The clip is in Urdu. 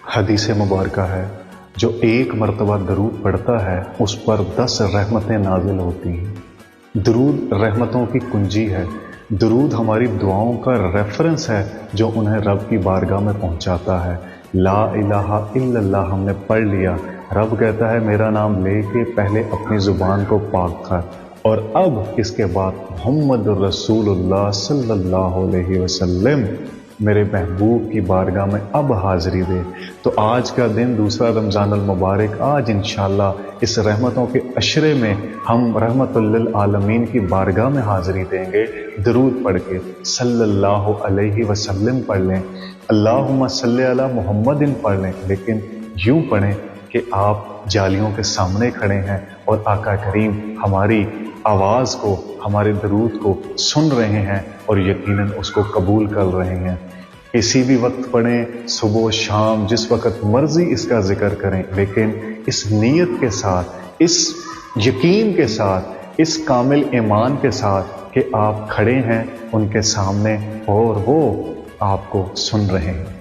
حدیث مبارکہ ہے، جو ایک مرتبہ درود پڑھتا ہے اس پر 10 رحمتیں نازل ہوتی ہیں۔ درود رحمتوں کی کنجی ہے۔ درود ہماری دعاؤں کا ریفرنس ہے جو انہیں رب کی بارگاہ میں پہنچاتا ہے۔ لا الہ الا اللہ ہم نے پڑھ لیا، رب کہتا ہے میرا نام لے کے پہلے اپنی زبان کو پاک کر، اور اب اس کے بعد محمد رسول اللہ صلی اللہ علیہ وسلم میرے محبوب کی بارگاہ میں اب حاضری دے۔ تو آج کا دن دوسرا رمضان المبارک، آج انشاءاللہ اس رحمتوں کے عشرے میں ہم رحمت للعالمین کی بارگاہ میں حاضری دیں گے۔ درود پڑھ کے صلی اللہ علیہ وسلم پڑھ لیں، اللہم صلی علی محمد پڑھ لیں، لیکن یوں پڑھیں کہ آپ جالیوں کے سامنے کھڑے ہیں اور آقا کریم ہماری آواز کو، ہمارے درود کو سن رہے ہیں اور یقیناً اس کو قبول کر رہے ہیں۔ کسی بھی وقت پڑھیں، صبح و شام، جس وقت مرضی اس کا ذکر کریں، لیکن اس نیت کے ساتھ، اس یقین کے ساتھ، اس کامل ایمان کے ساتھ کہ آپ کھڑے ہیں ان کے سامنے اور وہ آپ کو سن رہے ہیں۔